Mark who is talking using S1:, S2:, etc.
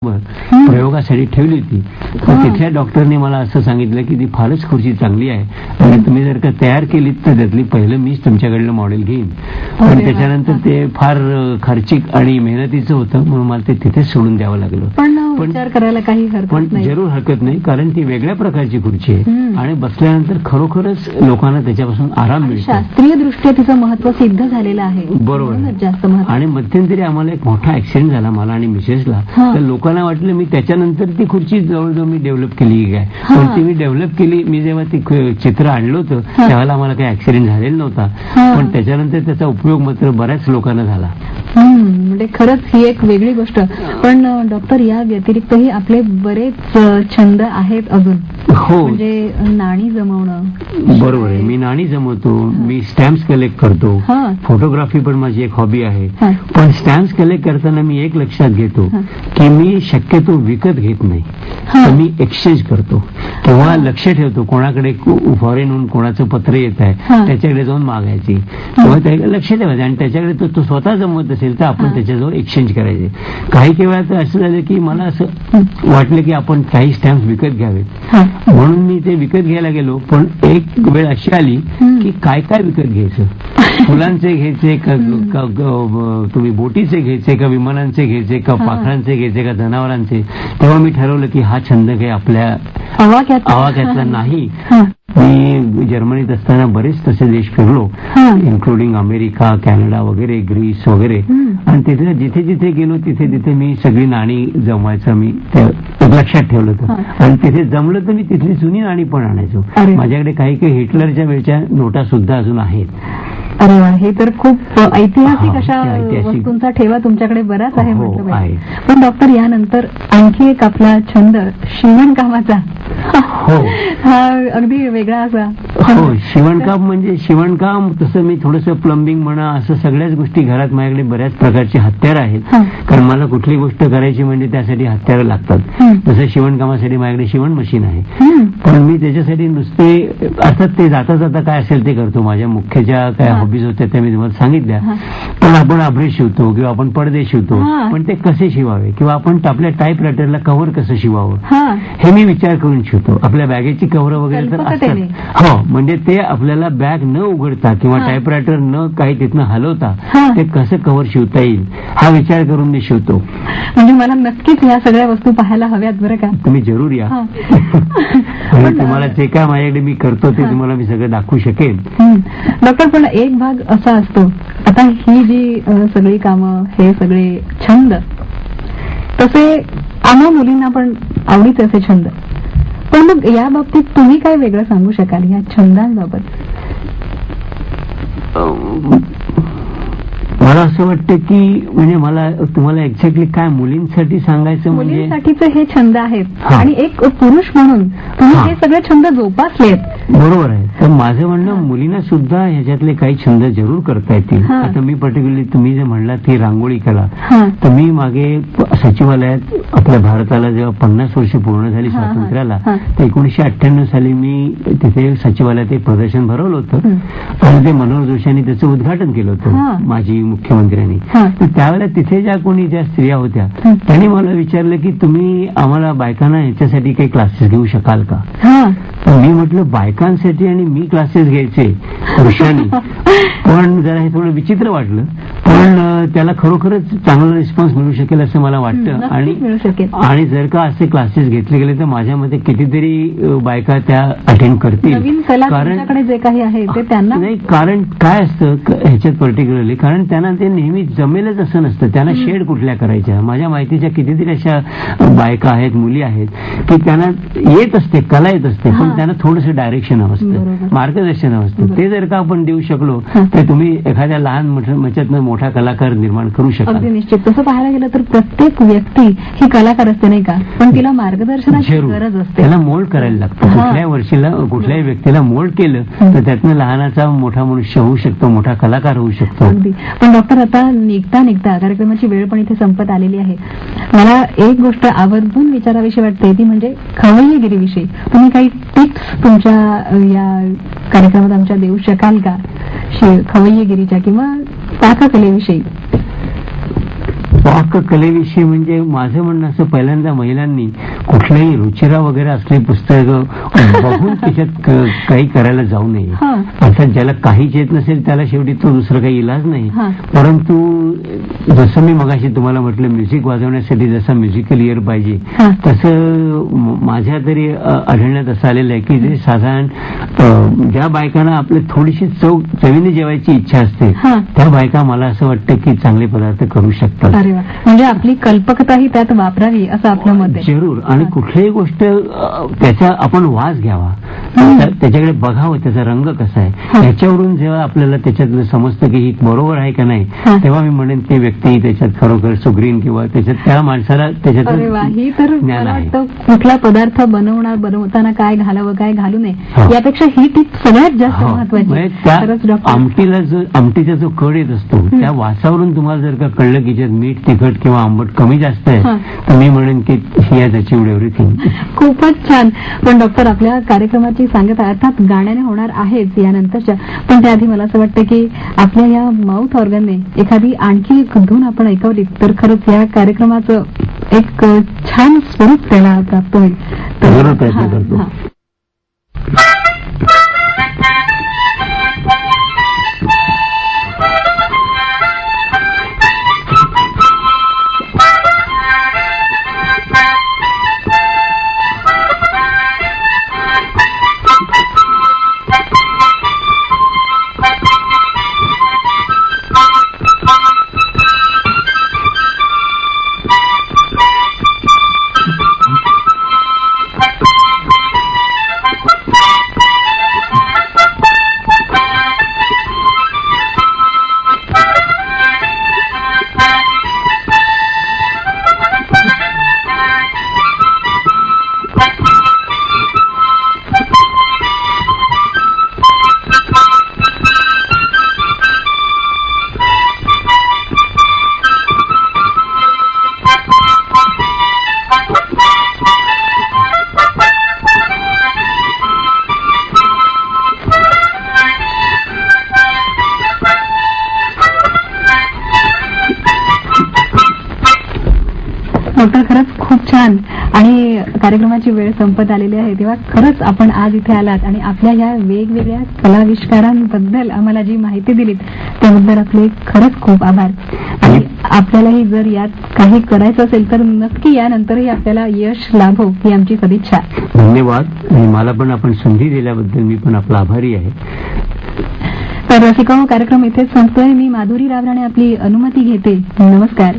S1: प्रयोगासाठी ठेवली होती. तर तिथल्या डॉक्टरने मला असं सांगितलं की ती फारच खुर्ची चांगली आहे आणि तुम्ही जर का तयार केलीत तर त्यातली पहिलं मीच तुमच्याकडलं मॉडेल घेईन. पण त्याच्यानंतर ते फार खर्चिक आणि मेहनतीचं होतं म्हणून मला ते तिथेच सोडून द्यावं लागलं.
S2: पण विचार करायला काही
S1: पण
S2: हरकत नाही.
S1: जरूर हरकत नाही, कारण ती वेगळ्या प्रकारची खुर्ची आहे आणि बसल्यानंतर खरोखरच लोकांना त्याच्यापासून आराम मिळतो.
S2: शास्त्रीय दृष्ट्या तिचं महत्व सिद्ध झालेलं आहे.
S1: बरोबर आहे.
S2: जास्त महत्व.
S1: आणि मध्यंतरी आम्हाला एक मोठा ऍक्सिडेंट झाला मला आणि मिसेसला. तर लोकांना वाटलं मी त्याच्यानंतर ती खुर्ची जवळजवळ मी डेव्हलप केली काय, पण ती मी डेव्हलप केली. मी जेव्हा ती चित्र आणलं होतं त्यावेळेला आम्हाला काही ऍक्सिडेंट झालेला नव्हता, पण त्याच्यानंतर त्याचा उपयोग मात्र बऱ्याच लोकांना झाला.
S2: म्हणजे खरंच ही एक वेगळी गोष्ट. पण डॉक्टर, या व्यतिरिक्तही आपले बरेच छंद आहेत अजून.
S1: हो,
S2: म्हणजे नाणी जमवणं.
S1: बरोबर आहे. मी नाणी जमवतो, मी स्टॅम्प्स कलेक्ट करतो, फोटोग्राफी पण माझी एक हॉबी आहे. पण स्टॅम्प्स कलेक्ट करताना मी एक लक्षात घेतो की मी शक्यतो विकत घेत नाही, तर मी एक्सचेंज करतो किंवा लक्ष ठेवतो कोणाकडे फॉरेनहून कोणाचं पत्र येत आहे त्याच्याकडे जाऊन मागायची किंवा त्याकडे लक्ष ठेवायचं आणि त्याच्याकडे तो स्वतः जमवत असेल तर आपण त्याच्याजवळ एक्सचेंज करायचे. काही वेळा तर असं झालं की मला असं वाटलं की आपण काही स्टॅम्प विकत घ्यावेत म्हणून मी ते विकत घ्यायला गेलो. पण एक वेळ अशी आली की काय काय विकत घ्यायचं, फुलांचे घ्यायचे का तुम्ही बोटीचे घ्यायचे का विमानांचे घ्यायचे का पाखरांचे घ्यायचे का जनावरांचे. तेव्हा मी ठरवलं की हा छंद काही आपल्या आवाक्यातला नाही. मी जर्मनीत असताना बरेच तसे देश फिरलो, इन्क्लुडिंग अमेरिका, कॅनडा वगैरे, ग्रीस वगैरे. आणि तिथे जिथे जिथे गेलो तिथे तिथे मी सगळी नाणी जमवायचं मी लक्षात ठेवलं होतं. आणि तिथे जमलं तर मी तिथली जुनी नाणी पण आणायचो. माझ्याकडे काही काही हिटलरच्या वेळच्या नोटा सुद्धा अजून आहेत.
S2: अरे वा, हे तर खूप ऐतिहासिक अशा वस्तूंचा ठेवा तुमच्याकडे बराच आहे म्हटलं पाहिजे. पण डॉक्टर, यानंतर आणखी एक आपला छंद शिवणकामाचा. हा अगदी वेगळा असा.
S1: हो, शिवणकाम म्हणजे शिवणकाम तसं मी थोडंसं प्लंबिंग म्हणा असं सगळ्याच गोष्टी घरात माझ्याकडे बऱ्याच प्रकारची हत्यारं आहेत. कारण मला कुठली गोष्ट करायची म्हणजे त्यासाठी हत्यारं लागतात. जसं शिवणकामासाठी माझ्याकडे शिवण मशीन आहे. पण मी त्याच्यासाठी नुसते अर्थात ते जाता जाता काय असेल ते करतो. माझ्या मुख्य ज्या काय हॉबीज होत्या त्या मी तुम्हाला सांगितल्या. पण आपण आभ्रे शिवतो किंवा आपण पडदे शिवतो, पण ते कसे शिवावे किंवा आपण आपल्या टाईप रायटरला कव्हर कसं शिवावं हे मी विचार करून शिवतो. आपल्या बॅगेची कव्हर वगैरे तर असतात. हो, म्हणजे ते आपल्याला बॅग न उघडता किंवा टाईपरायटर न काही तिथनं हलवता ते कसं कव्हर शिवता येईल हा विचार करून मी शिवतो.
S2: म्हणजे मला नक्कीच या सगळ्या वस्तू पाहायला हव्यात बरं का.
S1: तुम्ही जरूर या आणि तुम्हाला जे काय माझ्याकडे मी करतो ते तुम्हाला मी सगळं दाखवू शकेन.
S2: डॉक्टर, पण एक भाग असा असतो, आता ही जी सगळी कामं, हे सगळे छंद, तसे आम्हा मुलींना पण आवडीचे असे छंद. पण मग या बाबतीत तुम्ही काय वेगळं सांगू शकाल या छंदांबाबत?
S1: मला असं वाटतं की म्हणजे मला तुम्हाला एक्झॅक्टली काय मुलींसाठी सांगायचं म्हणजे
S2: मुलींसाठीचे हे छंद आहेत आणि एक पुरुष म्हणून तुम्ही हे सगळे छंद जोपासलेत.
S1: बरोबर आहे. तर माझं म्हणणं मुलींना सुद्धा ह्याच्यातले काही छंद जरूर करता येतील. आता मी पर्टिक्युलरली तुम्ही जे म्हणला ती रांगोळी कला, तर मी मागे सचिवालयात आपल्या भारताला जेव्हा 50 वर्ष पूर्ण झाली स्वातंत्र्याला, तर 1998 साली मी तिथे सचिवालयात एक प्रदर्शन भरवलं होतं आणि ते मनोहर जोशी त्याचं उद्घाटन केलं होतं माजी मुख्यमंत्र्यांनी. तर त्यावेळेला तिथे ज्या कोणी ज्या स्त्रिया होत्या त्यांनी मला विचारलं की तुम्ही आम्हाला बायकांना ह्याच्यासाठी काही क्लासेस घेऊ शकाल का. मी म्हटलं बायकांसाठी आणि मी क्लासेस घ्यायचे पुरुषांनी, पण जरा हे थोडं विचित्र वाटलं. पण त्याला खरोखरच चांगला रिस्पॉन्स मिळू शकेल असं मला वाटतं. आणि जर का असे क्लासेस घेतले गेले तर माझ्या मते कितीतरी बायका त्या अटेंड करतील.
S2: कारण जे काही आहे ते त्यांना
S1: नाही, कारण काय असतं ह्याच्यात पर्टिक्युलरली, कारण त्यांना ते नेहमी जमेलच असं नसतं. त्यांना शेड कुठल्या करायच्या. माझ्या माहितीच्या कितीतरी अशा बायका आहेत, मुली आहेत की त्यांना येत असते, कला येत असते, पण त्यांना थोडंसं डायरेक्शन हवं असतं, मार्गदर्शन हवं असतं. ते जर का आपण देऊ शकलो तर तुम्ही एखाद्या लहान मच्यातनं मोठा कलाकार निर्माण करू शकता.
S2: अगदी निश्चित. तसं पाहायला गेलं तर प्रत्येक व्यक्ती ही कलाकार असते नाही का, पण तिला मार्गदर्शनाची गरज असते.
S1: त्याला मोल्ड करायला लागतं. कुठल्याही व्यक्तीला मोल्ड केलं तर त्यातनं लहानाचा मोठा मनुष्य होऊ शकतो, मोठा कलाकार होऊ शकतो.
S2: अगदी. पण डॉक्टर, आता निघता निघता कार्यक्रमाची वेळ पण इथे संपत आलेली आहे. मला एक गोष्ट आवर्जून विचाराविषयी वाटते, ती म्हणजे खवय्येगिरीविषयी. तुम्ही काही टिप्स तुमच्या या कार्यक्रमात आमच्या देऊ शकाल का खवय्येगिरीच्या किंवा पाककलेविषयी?
S1: पाककलेविषयी म्हणजे माझं म्हणणं असं, पहिल्यांदा महिलांनी कुठल्याही रुचिरा वगैरे असले पुस्तकं बघून त्याच्यात काही करायला जाऊ नये. अर्थात ज्याला काहीच येत नसेल त्याला शेवटी तो दुसरं काही इलाज नाही. परंतु जसं मी मगाशी तुम्हाला म्हटलं, म्युझिक वाजवण्यासाठी जसा म्युझिकल इयर पाहिजे तसं माझ्या तरी आढळण्यात असं आलेलं आहे की जे साधारण ज्या बायकांना आपले थोडीशी चवीने जेवायची इच्छा असते त्या बायका मला असं वाटतं की चांगले पदार्थ करू शकतात.
S2: म्हणजे आपली कल्पकताही त्यात वापरावी असं आपलं मत आहे.
S1: जरूर. आणि कुठलीही गोष्ट त्याचा आपण वास घ्यावा, त्याच्याकडे बघावं, त्याचा रंग कसा आहे, याच्यावरून जेव्हा आपल्याला त्याच्यात समजतं की ही बरोबर आहे का नाही, तेव्हा मी म्हणेन ती व्यक्ती त्याच्यात खरोखर सुग्रीन किंवा त्याच्यात त्या माणसाला त्याच्यात
S2: ही तर मला वाटतं कुठला पदार्थ बनवताना काय घालावं काय घालू नये यापेक्षा ही टीप सगळ्यात जास्त महत्वाची.
S1: आमटीचा जो कड येत असतो त्या वासावरून तुम्हाला जर का कळलं की ज्यात मीठ, तिखट किंवा आंबट कमी जास्त आहे तर मी म्हणेन की ही इज अचीव्ड एव्हरीथिंग.
S2: खूपच छान. पण डॉक्टर, आपल्या कार्यक्रमाची सांगता अर्थात गाण्याने होणार आहेच यानंतरच्या, पण त्याआधी मला असं वाटतं की आपल्या या माउथ ऑर्गनने एखादी आणखी एक धून आपण ऐकवली तर खरंच या कार्यक्रमाचं एक छान स्वरूप त्याला प्राप्त होईल.
S1: जरूर प्रयत्न करतो.
S2: डॉक्टर, खरंच खूप छान. आणि कार्यक्रमाची वेळ संपत आलेली आहे, तेव्हा खरंच आपण आज इथे आलात आणि आपल्या या वेगवेगळ्या कलाविष्कारांबद्दल आम्हाला जी माहिती दिलीत त्याबद्दल आपले खरंच खूप आभार. आणि आपल्यालाही जर यात काही करायचं असेल तर नक्की यानंतरही आपल्याला यश लाभो ही आमची सदिच्छा.
S1: धन्यवाद. आणि मला पण आपण संधी दिल्याबद्दल मी पण आपला आभारी आहे.
S2: तर रसिकांनो, कार्यक्रम इथेच संपतोय. मी माधुरी रावराणे आपली अनुमती घेते. नमस्कार.